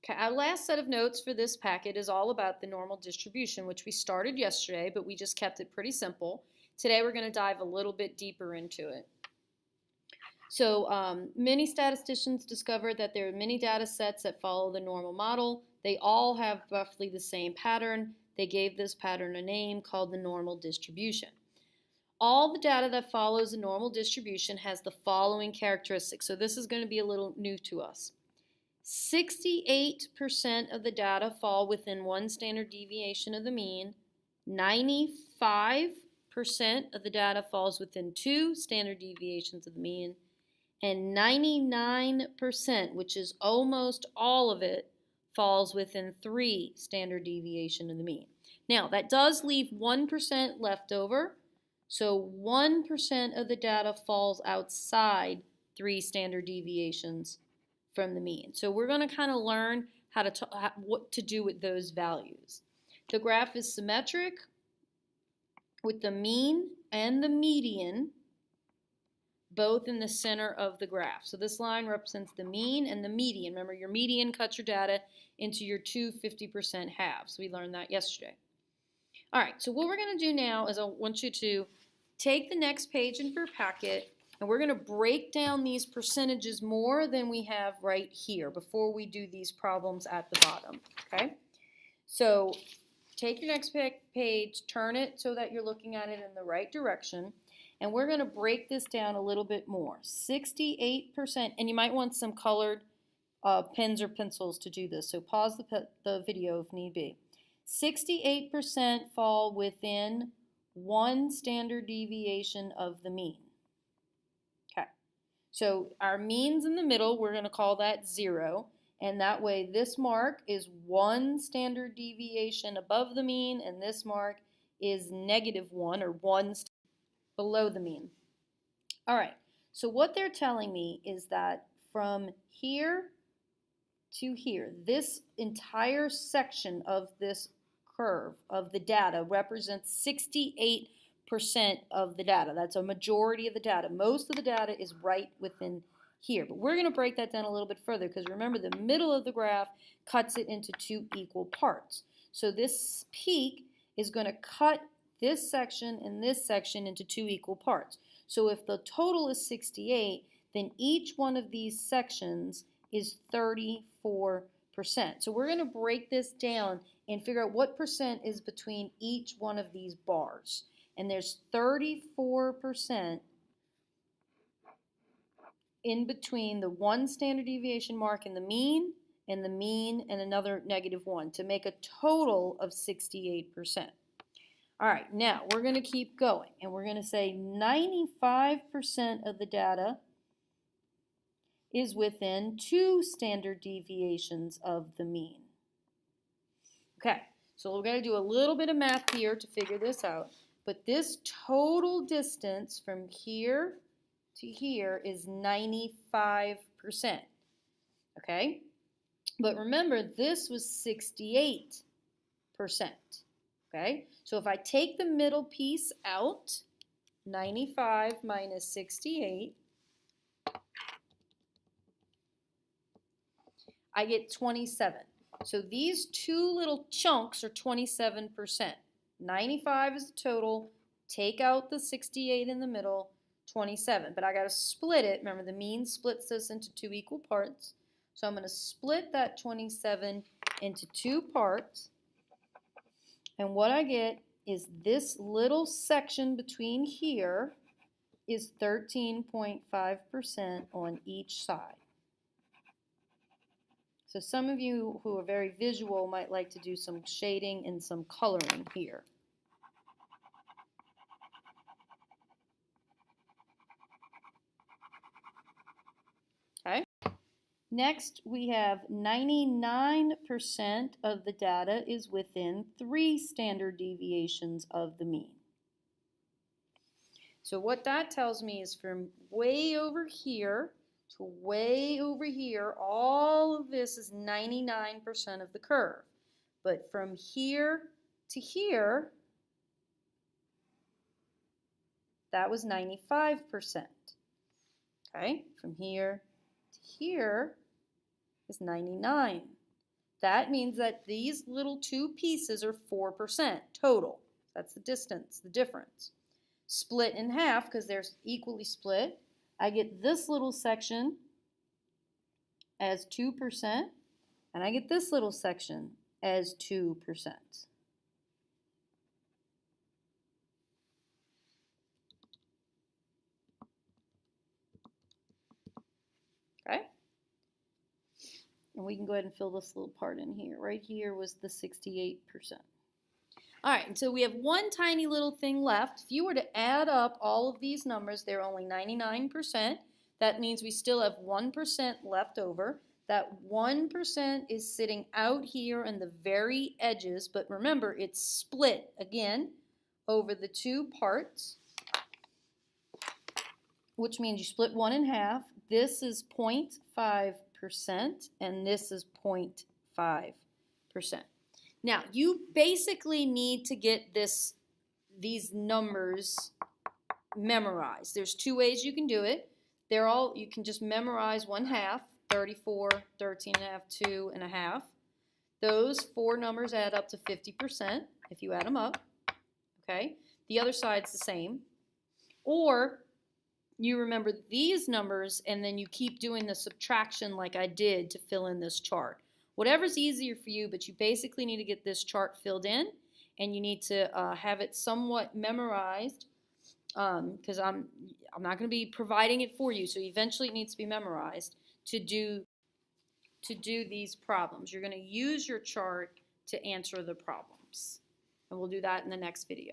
Okay, our last set of notes for this packet is all about the normal distribution, which we started yesterday, but we just kept it pretty simple. Today we're going to dive a little bit deeper into it. So many statisticians discovered that there are many data sets that follow the normal model. They all have roughly the same pattern. They gave this pattern a name called the normal distribution. All the data that follows the normal distribution has the following characteristics. So this is going to be a little new to us. 68% of the data fall within one standard deviation of the mean. 95% of the data falls within two standard deviations of the mean. And 99%, which is almost all of it, falls within 3 standard deviation of the mean. Now, that does leave 1% left over. So 1% of the data falls outside 3 standard deviations from the mean. So we're going to kind of learn what to do with those values. The graph is symmetric with the mean and the median both in the center of the graph. So this line represents the mean and the median. Remember, your median cuts your data into your two 50% halves. We learned that yesterday. All right, so what we're going to do now is I want you to take the next page in your packet, and we're going to break down these percentages more than we have right here before we do these problems at the bottom, okay? So take your next page, turn it so that you're looking at it in the right direction, and we're going to break this down a little bit more. 68%, and you might want some colored pens or pencils to do this, so pause the video if need be. 68% fall within one standard deviation of the mean. Okay, so our mean's in the middle, we're going to call that 0, and that way this mark is one standard deviation above the mean, and this mark is -1 or 1 below the mean. All right, so what they're telling me is that from here to here, this entire section of this curve of the data represents 68% of the data. That's a majority of the data. Most of the data is right within here, but we're going to break that down a little bit further because remember the middle of the graph cuts it into 2 equal parts. So this peak is going to cut this section and this section into 2 equal parts. So if the total is 68, then each one of these sections is 34%. So we're going to break this down and figure out what percent is between each one of these bars. And there's 34% in between the 1 standard deviation mark in the mean and another -1 to make a total of 68%. All right, now we're going to keep going, and we're going to say 95% of the data is within 2 standard deviations of the mean. Okay, so we're going to do a little bit of math here to figure this out, but this total distance from here to here is 95%, okay? But remember, this was 68%. Okay, so if I take the middle piece out, 95 minus 68, I get 27. So these two little chunks are 27%. 95 is the total, take out the 68 in the middle, 27. But I got to split it. Remember, the mean splits this into 2 equal parts. So I'm going to split that 27 into 2 parts. And what I get is this little section between here is 13.5% on each side. So some of you who are very visual might like to do some shading and some coloring here. Okay. Next, we have 99% of the data is within 3 standard deviations of the mean. So what that tells me is from way over here to way over here, all of this is 99% of the curve. But from here to here, that was 95%. Okay, from here to here is 99. that means that these little two pieces are 4% total. That's the distance, the difference. Split in half, because they're equally split, I get this little section as 2%, and I get this little section as 2%. Okay? And we can go ahead and fill this little part in here. Right here was the 68%. All right, and so we have one tiny little thing left. If you were to add up all of these numbers, they're only 99%. That means we still have 1% left over. That 1% is sitting out here in the very edges, but remember, it's split, again, over the two parts, which means you split 1 in half. This is 0.5%, and this is 0.5%. Now, you basically need to get these numbers memorized. There's two ways you can do it. You can just memorize 1/2, 34, 13.5, 2.5. Those four numbers add up to 50% if you add them up. Okay? The other side's the same. Or you remember these numbers and then you keep doing the subtraction like I did to fill in this chart. Whatever's easier for you, but you basically need to get this chart filled in, and you need to have it somewhat memorized, because I'm not going to be providing it for you, so eventually it needs to be memorized to do these problems. You're going to use your chart to answer the problems, and we'll do that in the next video.